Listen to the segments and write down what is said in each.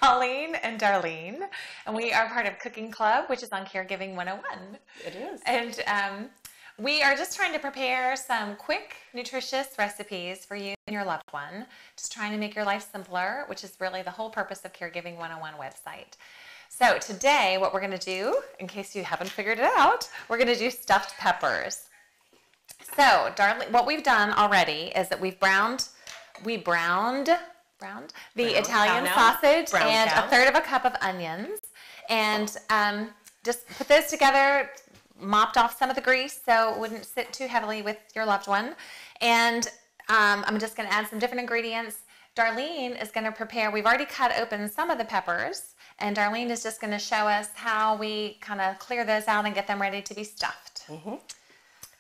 Colleen and Darlene, and we are part of Cooking Club, which is on Caregiving 101. It is. And we are just trying to prepare some quick, nutritious recipes for you and your loved one, just trying to make your life simpler, which is really the whole purpose of Caregiving 101 website. So today, what we're going to do, in case you haven't figured it out, we're going to do stuffed peppers. So, Darlene, what we've done already is that we browned the Italian sausage and a third of a cup of onions, and just put those together, mopped off some of the grease so it wouldn't sit too heavily with your loved one. And I'm just going to add some different ingredients. Darlene is going to prepare, we've already cut open some of the peppers, and Darlene is just going to show us how we kind of clear those out and get them ready to be stuffed. Mm-hmm.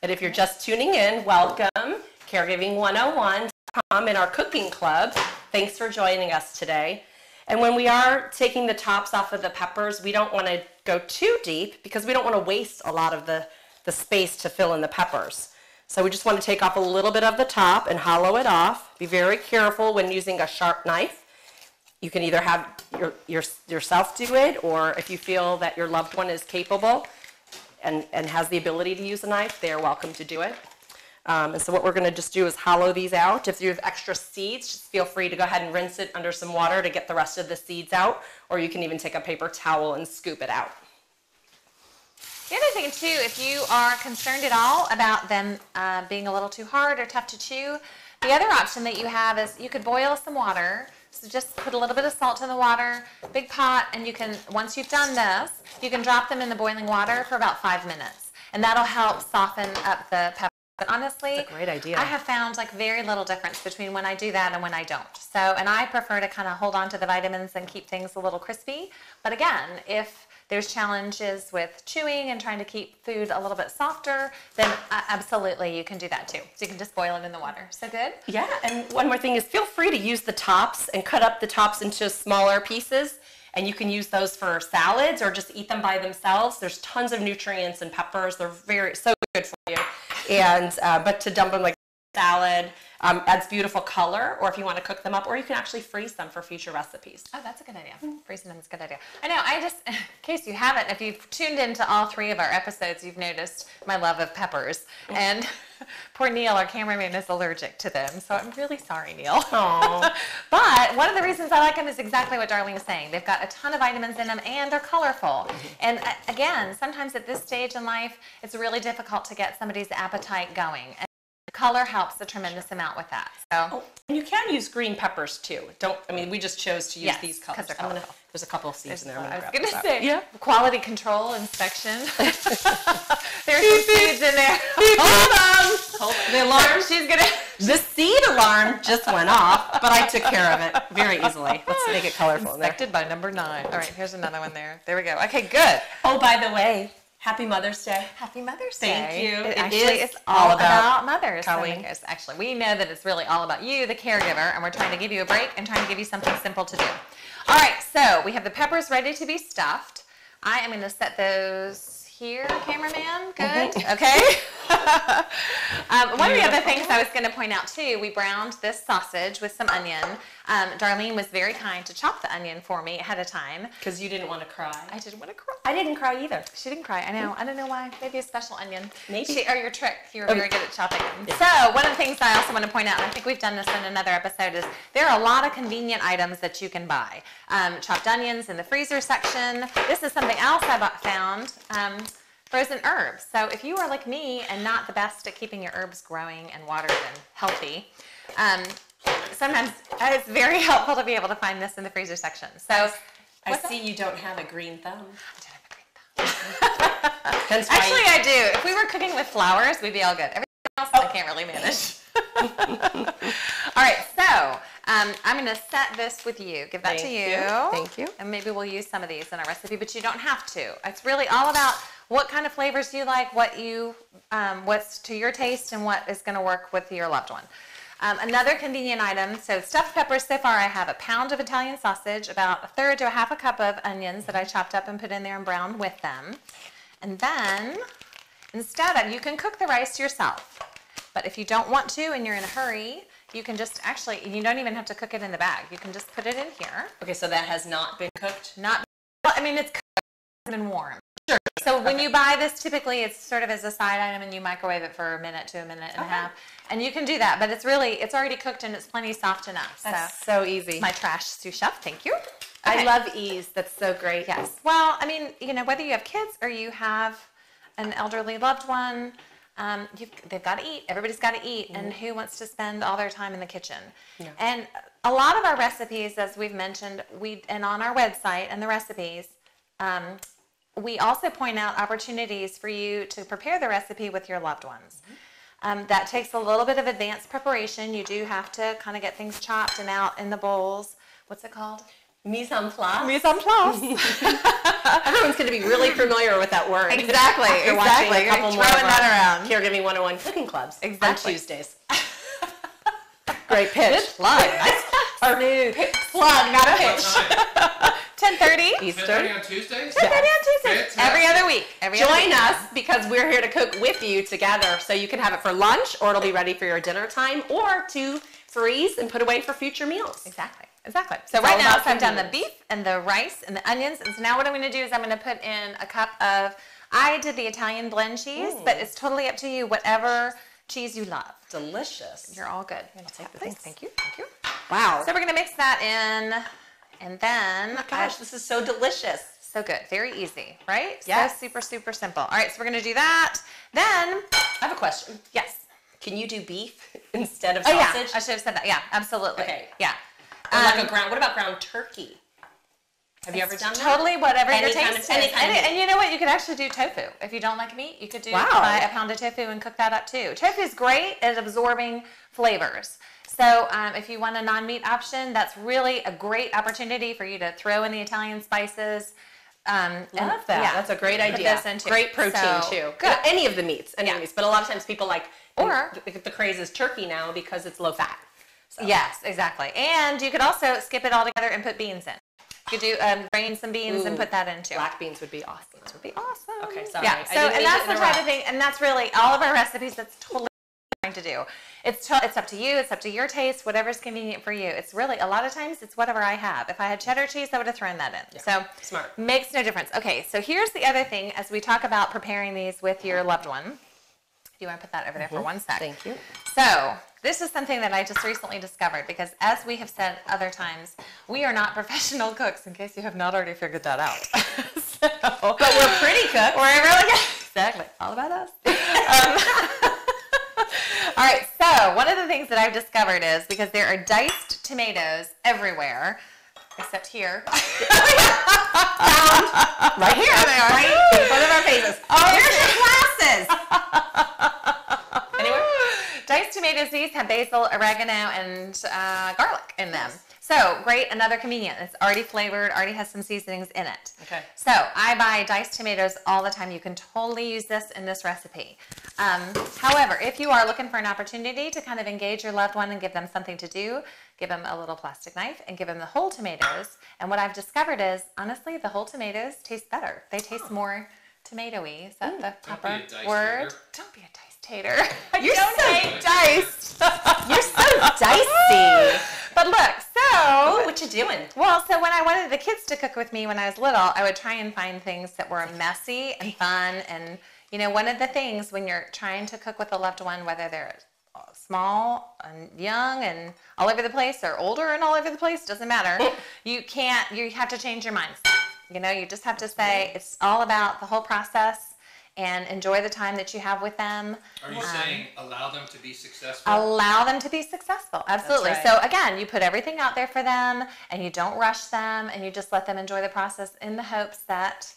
And if you're just tuning in, welcome, Caregiving101.com in our cooking club. Thanks for joining us today. And when we are taking the tops off of the peppers, we don't want to go too deep because we don't want to waste a lot of the space to fill in the peppers. So we just want to take off a little bit of the top and hollow it off. Be very careful when using a sharp knife. You can either have yourself do it, or if you feel that your loved one is capable and has the ability to use a knife, they are welcome to do it. And so what we're going to just do is hollow these out. If you have extra seeds, just feel free to go ahead and rinse it under some water to get the rest of the seeds out, or you can even take a paper towel and scoop it out. The other thing too, if you are concerned at all about them being a little too hard or tough to chew, the other option that you have is you could boil some water. So just put a little bit of salt in the water, big pot, and you can, once you've done this, you can drop them in the boiling water for about 5 minutes. And that'll help soften up the pepper. But honestly, that's a great idea. I have found like very little difference between when I do that and when I don't. So, and I prefer to kind of hold on to the vitamins and keep things a little crispy. But again, if there's challenges with chewing and trying to keep food a little bit softer, then absolutely you can do that too. So you can just boil it in the water. So good? Yeah, and one more thing is feel free to use the tops and cut up the tops into smaller pieces. And you can use those for salads or just eat them by themselves. There's tons of nutrients in peppers. They're so good for you. And but to dump them like salad adds beautiful color, or if you want to cook them up, or you can actually freeze them for future recipes. Oh, that's a good idea. Freezing them is a good idea. I know, in case you haven't, if you've tuned into all 3 of our episodes, you've noticed my love of peppers. And poor Neil, our cameraman, is allergic to them, so I'm really sorry, Neil. But one of the reasons I like them is exactly what Darlene was saying. They've got a ton of vitamins in them, and they're colorful. And again, sometimes at this stage in life, it's really difficult to get somebody's appetite going. Color helps a tremendous amount with that. So, and you can use green peppers too. We just chose to use these colors. There's a couple of seeds in there. I was going to say, quality control inspection. There's some seeds in there. Hold on. The alarm, The seed alarm just went off, but I took care of it very easily. Let's make it colorful. Inspected by number 9. All right, here's another one there. There we go. Okay, good. Oh, by the way, Happy Mother's Day. Happy Mother's Day. Thank you. It actually is all about mothers. Actually, we know that it's really all about you, the caregiver, and we're trying to give you a break and trying to give you something simple to do. All right, so we have the peppers ready to be stuffed. I am going to set those here, cameraman. Good. Okay. One of the other things I was going to point out too, we browned this sausage with some onion. Darlene was very kind to chop the onion for me ahead of time. Because you didn't want to cry. I didn't want to cry. I didn't cry either. She didn't cry. I know. I don't know why. Maybe a special onion. Maybe. Or your trick. You were very good at chopping them. Yeah. So one of the things I also want to point out, and I think we've done this in another episode, is there are a lot of convenient items that you can buy. Chopped onions in the freezer section. This is something else I found. Frozen herbs. So if you are like me and not the best at keeping your herbs growing and watered and healthy, sometimes it's very helpful to be able to find this in the freezer section. So I see you don't have a green thumb. I don't have a green thumb. Actually, I do. If we were cooking with flowers, we'd be all good. Everything else I can't really manage. All right, so I'm going to set this with you. Give that to you. Thank you. And maybe we'll use some of these in our recipe, but you don't have to. It's really all about what kind of flavors you like, what's to your taste, and what is going to work with your loved one. Another convenient item, so stuffed peppers, so far I have a pound of Italian sausage, about a third to a half a cup of onions that I chopped up and put in there and browned with them. And then, instead of, you can cook the rice yourself. But if you don't want to and you're in a hurry, you can just actually, you don't even have to cook it in the bag. You can just put it in here. Okay, so that has not been cooked? Not, well, I mean, it's cooked, it's been warm. Sure. So when you buy this, typically it's sort of as a side item and you microwave it for a minute to a minute and a half. And you can do that, but it's already cooked and it's plenty soft enough. That's so easy. My trash sous chef, thank you. I love ease. That's so great. Yes. Well, I mean, whether you have kids or you have an elderly loved one, they've got to eat. Everybody's got to eat. And who wants to spend all their time in the kitchen? No. And a lot of our recipes, as we've mentioned, and on our website and the recipes, we also point out opportunities for you to prepare the recipe with your loved ones. That takes a little bit of advanced preparation. You do have to kind of get things chopped and out in the bowls. What's it called? Mise en place. Mise en place. Everyone's going to be really familiar with that word. Exactly. After watching a couple more throwing that around. Caregiving 101 cooking clubs on Tuesdays. Great pitch. Good plug. Nice. Our new plug, not a pitch. 10:30 Eastern. 10:30 on Tuesdays? 10:30 on Tuesdays. Fantastic. Every other week. Join us because we're here to cook with you together. So you can have it for lunch, or it'll be ready for your dinner time, or to freeze and put away for future meals. Exactly. So right now I've done the beef and the rice and the onions. And so now what I'm going to do is I'm going to put in a cup of, I did the Italian blend cheese, but it's totally up to you, whatever cheese you love. Delicious. You're all good. I'll take this. Thank you. Wow. So we're going to mix that in, and then... Oh my gosh, this is so delicious. So good. Very easy, right? Yes. So super, super simple. All right, so we're going to do that. Then... I have a question. Yes. Can you do beef instead of sausage? Yeah, I should have said that. Yeah, absolutely. Okay. Yeah. Or what about ground turkey? Have you ever done that? Totally whatever your taste is. And you know what? You could actually do tofu. If you don't like meat, you could buy a pound of tofu and cook that up too. Tofu is great at absorbing flavors. So if you want a non-meat option, that's really a great opportunity for you to throw in the Italian spices. Love that. Yeah, that's a great idea. Great protein too. Good. Any of the meats. But a lot of times people the craze is turkey now because it's low fat. So. Yes, exactly. And you could also skip it all together and put beans in. You could do grain some beans and put that in too. Black beans would be awesome. Would be awesome. Okay, sorry. Yeah. So and that's the type of thing, and that's really all of our recipes. That's totally trying to do. It's up to you. It's up to your taste. Whatever's convenient for you. It's really a lot of times it's whatever I have. If I had cheddar cheese, I would have thrown that in. Yeah. So smart. Makes no difference. Okay. So here's the other thing as we talk about preparing these with your loved one. Do you want to put that over there for 1 sec? Thank you. So this is something that I just recently discovered because as we have said other times, we are not professional cooks in case you have not already figured that out. But we're pretty cooks. We're really good. Exactly. All about us. All right. So one of the things that I've discovered is because there are diced tomatoes everywhere, except here. Right here. There they are. Right in front of our faces. Oh, here's your glasses. Anyway, diced tomatoes, these have basil, oregano, and garlic in them. So great, another convenient. It's already flavored, already has some seasonings in it. Okay. So I buy diced tomatoes all the time. You can totally use this in this recipe. However, if you are looking for an opportunity to kind of engage your loved one and give them something to do, give them a little plastic knife and give them the whole tomatoes. And what I've discovered is, honestly, the whole tomatoes taste better. They taste more tomatoey. Is that the proper word? Tater. Don't be a diced tater. You're don't so hate diced. You're so dicey. But look, so... Ooh, what you doing? Well, so when I wanted the kids to cook with me when I was little, I would try and find things that were messy and fun. And, one of the things when you're trying to cook with a loved one, whether they're small and young and all over the place or older and all over the place, doesn't matter. You have to change your mindset. You just have to say it's all about the whole process and enjoy the time that you have with them. Are you saying allow them to be successful? Allow them to be successful. Absolutely. Right. So again, you put everything out there for them and you don't rush them and you just let them enjoy the process in the hopes that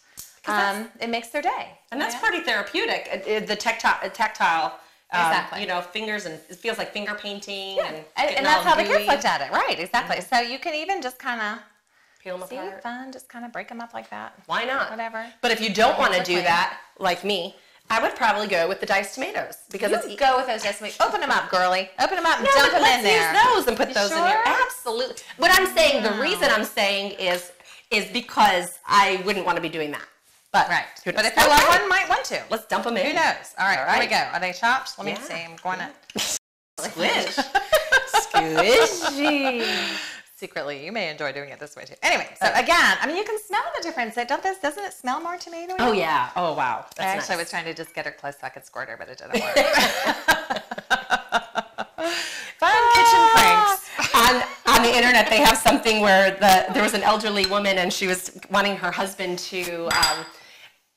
it makes their day. And that's pretty therapeutic. The tactile. Exactly. Fingers, and it feels like finger painting. Yeah. And that's how the kids looked at it. Right. Exactly. Mm-hmm. So you can even just kind of peel them apart. Fun. Just kind of break them up like that. Why not? Whatever. But if you don't want to do that, like me, I would probably go with the diced tomatoes because go with those diced tomatoes. Open them up, girly. Open them up and no, dump them in there. Let's use those and put those in here. Absolutely. What I'm saying, the reason I'm saying is because I wouldn't want to be doing that. But right. But if your loved one might want to. Let's dump them in. Who knows? All right. Here we go. Are they chopped? Let me see. I'm going to squish. Who is she? Secretly, you may enjoy doing it this way too. Anyway, so again, I mean, you can smell the difference. Doesn't it smell more tomato? Oh yeah. Oh wow. I actually was trying to just get her close so I could squirt her, but it didn't work. Fun kitchen pranks. On the internet, they have something where there was an elderly woman and she was wanting her husband to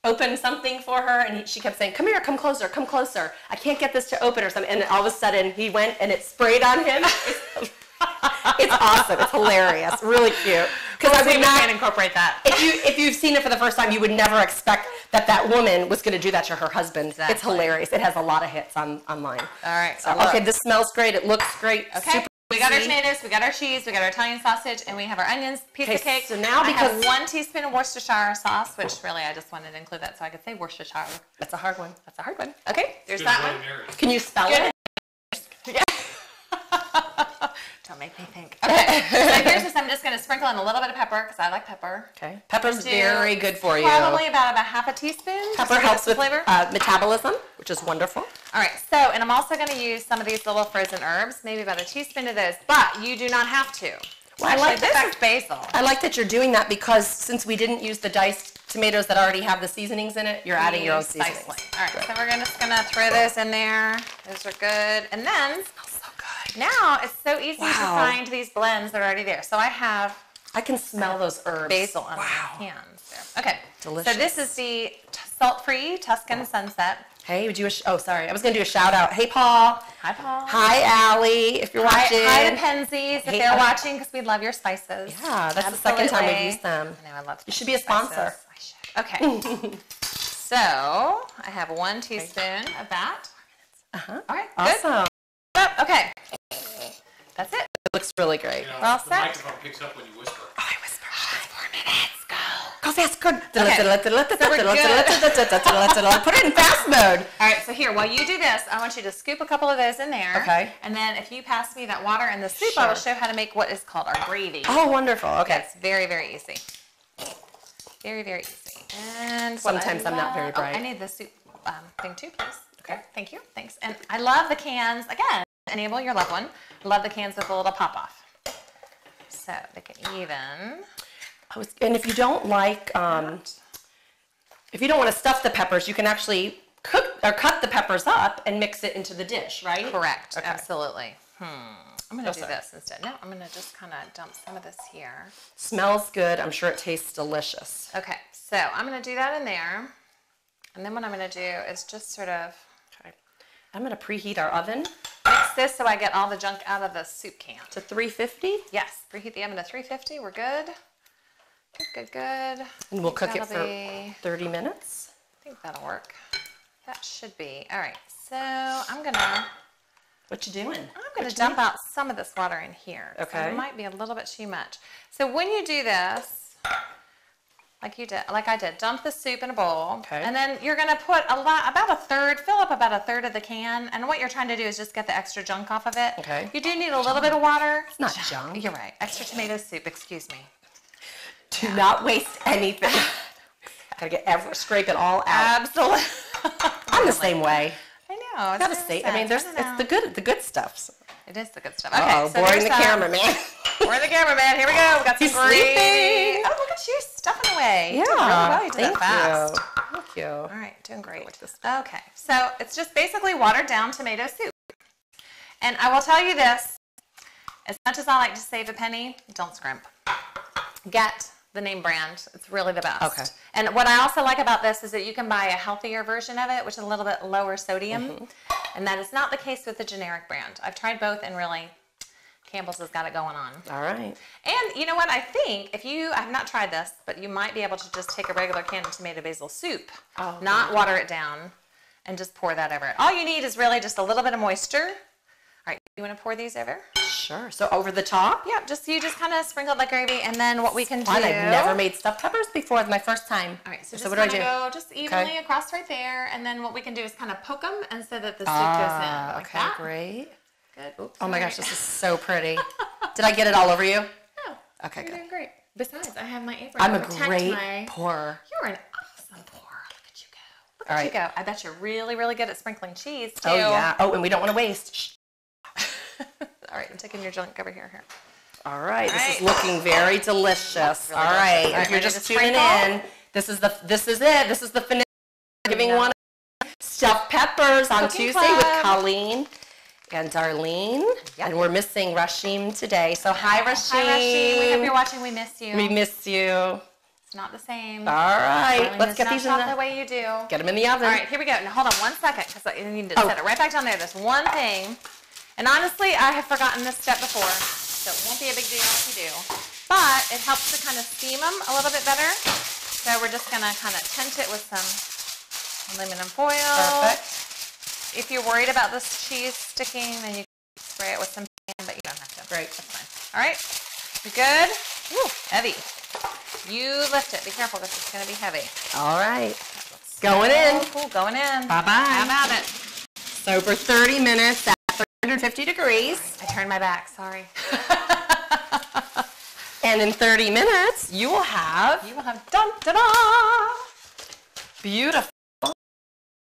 open something for her, and she kept saying, "Come here, come closer, come closer. I can't get this to open," or something. And all of a sudden, he went and it sprayed on him. It's awesome. It's hilarious. Really cute. Because I would not incorporate that. If you've seen it for the first time, you would never expect that woman was going to do that to her husband. Exactly. It's hilarious. It has a lot of hits online. All right. So, okay, this smells great. It looks great. Okay. Super we got our juicy. tomatoes, we got our cheese, we got our Italian sausage, and we have our onions, pizza cake. So now I have because 1 teaspoon of Worcestershire sauce, which really I just wanted to include that so I could say Worcestershire. that's a hard one. That's a hard one. Okay, there's Good that Bloody one. Marys. Can you spell Good. it? Don't make me think. Okay, so here's this. I'm just going to sprinkle in a little bit of pepper because I like pepper. Okay. Pepper's Do very good for you. Probably about a half a teaspoon. Pepper just to helps get with flavor. metabolism, which is wonderful. All right, so, and I'm also going to use some of these little frozen herbs, maybe about a teaspoon of those, but you do not have to. Well, I like this that- is basil. I like that you're doing that because since we didn't use the diced tomatoes that already have the seasonings in it, you're adding your own seasonings. All right, so we're just going to throw those in there. Those are good. And then, So good. now it's so easy to Wow. find these blends that are already there. So I have I can smell those herbs. basil on Wow. my hands there. Okay, Delicious. so this is the salt-free Tuscan Sunset. Hey, would you? Oh, sorry. I was going to do a shout out. Hey, Paul. Hi, Paul. Hi, Allie. If you're watching. Hi to Pensies if Hey, they're watching because we love your spices. Yeah, that's the second time we've Absolutely. used them. I know, I love You should be a spices. sponsor. I should. Okay. So I have 1 teaspoon of that. Uh-huh. All right, good. Awesome. Okay. That's it. It looks really great. You know, Well the set. microphone picks up when you whisper. Oh, I whisper. 4 minutes. Go. Go fast. Good. good. Put it in fast mode. All right, so here, while you do this, I want you to scoop a couple of those in there. Okay. And then if you pass me that water and the soup, I will Sure. show how to make what is called our gravy. Oh, wonderful. Okay. It's very, very easy. Very, very easy. And what Sometimes I'm not very love- bright. I need the soup thing too, please. Okay. Thank you. Thanks. And I love the cans. Again, enable your loved one. Love the cans with a little pop off. So they can even. And if you don't like, if you don't want to stuff the peppers, you can actually cook or cut the peppers up and mix it into the dish, right? Correct. Okay. Absolutely. I'm going to do sorry. this instead. No, I'm going to just kind of dump some of this here. Smells good. I'm sure it tastes delicious. Okay. So I'm going to do that in there. And then what I'm going to do is just sort of Okay. I'm going to preheat our oven mix this so I get all the junk out of the soup can. to 350, Yes. Preheat the oven to 350. We're good. Good, good, good. and we'll cook it That'll for be- 30 minutes. I think that'll work. That should be. All right. So I'm going to What you doing? dump out some of this water in here. So Okay. it might be a little bit too much. So when you do this, like I did, dump the soup in a bowl. Okay. And then you're going to put about a third, fill up about a third of the can. And what you're trying to do is just get the extra junk off of it. Okay. You do need a little bit of water. It's not junk. You're right. Extra tomato soup, excuse me. Do not waste anything. Gotta scrape it all out. Absolutely. I'm the same way. I know. Gotta say, I mean, don't it's know. the good stuff. It is the good stuff. Okay, Oh, so boring there's the cameraman. Boring the cameraman. Here we go. We got some He's gravy. sleeping. Oh, look at you stuffing away. You Yeah. did really well. You did Thank that fast. you. Thank you. All right, doing great. like this. Okay, so it's just basically watered down tomato soup. And I will tell you this, as much as I like to save a penny, don't scrimp. Get the name brand. It's really the best. Okay. And what I also like about this is that you can buy a healthier version of it, which is a little bit lower sodium. And that is not the case with the generic brand. I've tried both and really Campbell's has got it going on. All right. And you know what? I think if you, I've not tried this, but you might be able to just take a regular can of tomato basil soup, not water it down, and just pour that over it. All you need is really just a little bit of moisture. All right, you want to pour these over? Sure. So over the top? Yeah, you just kind of sprinkle it like gravy, and then what we can do. Fun. I've never made stuffed peppers before. It's my first time. All right, so So just what do I kind of do? go just evenly across right there, and then what we can do is kind of poke them, and so that the soup goes in like Okay, that. great. Good. Oops, Oh my sorry. gosh, this is so pretty. Did I get it all over you? No. Okay, You're good. doing great. Besides, I have my apron. I'm to a protect great my... pourer. You're an awesome pourer. Look at you go. Look All at right. you go. I bet you're really, really good at sprinkling cheese too. Oh yeah. Oh, and we don't want to waste. Shh. All All right, I'm taking your junk over here. All right, this is All right. looking very delicious. Really All right, delicious. if you're Ready just to tuning sprinkle? in, this is it. This is the finale. Giving one stuffed peppers on Cooking Tuesday with Club. Colleen and Darlene, and we're missing Rashim today. So hi, Rashim. Hi, Rashim. We hope you're watching. We miss you. We miss you. It's not the same. All right, Darling let's does get not these in shop the the. way you do. Get them in the oven. All right, here we go. Now hold on 1 second because I need to set it right back down there. There's one thing, and honestly, I have forgotten this step before, so it won't be a big deal if you do. But it helps to kind of steam them a little bit better. So we're just gonna kind of tint it with some aluminum foil. Perfect. If you're worried about this cheese sticking, then you can spray it with some pan, but you don't have to. Great. That's fine. All right, you good? Woo, heavy. You lift it. Be careful, this is gonna be heavy. All right. Going in. Cool, going in. Bye-bye. How about it? So for 30 minutes at 350 degrees. I turned my back, sorry. And in 30 minutes, you will have You will have dun-da-da! beautiful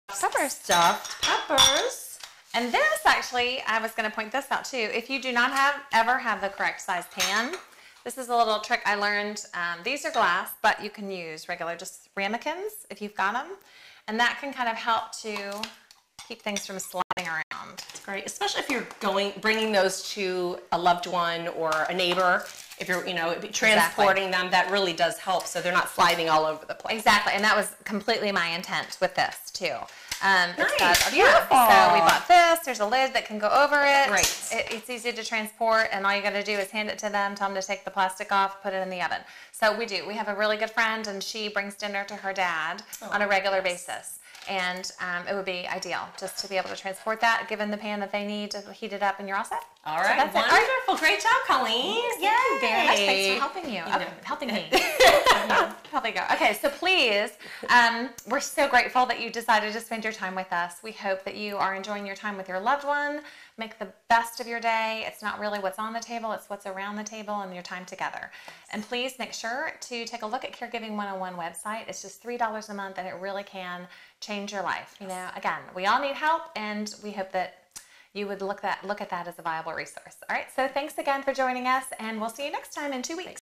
Peppers. stuffed peppers. And this actually, I was going to point this out too. If you do not ever have the correct size pan, this is a little trick I learned. These are glass, but you can use regular just ramekins if you've got them. And that can kind of help to keep things from sliding around. It's great, especially if you're bringing those to a loved one or a neighbor. If you're, transporting them, that really does help. So they're not sliding all over the place. Exactly, and that was completely my intent with this too. Nice, Yeah, beautiful. so we bought this. There's a lid that can go over it. Right. It's easy to transport, and all you got to do is hand it to them, tell them to take the plastic off, put it in the oven. So we do. We have a really good friend, and she brings dinner to her dad on a regular basis. And it would be ideal just to be able to transport that, given the pan that they need to heat it up, and you're all set. All right, that's it. All right. wonderful. Great job, Colleen. Yay! Very much. Thanks for helping you. Helping me. Helping go. Okay, so please, we're so grateful that you decided to spend your time with us. We hope that you are enjoying your time with your loved one. Make the best of your day. It's not really what's on the table, it's what's around the table and your time together. And please make sure to take a look at Caregiving 101 website. It's just $3 a month, and it really can change your life. Again, we all need help, and we hope that you would look at that as a viable resource. All right, so thanks again for joining us, and we'll see you next time in 2 weeks.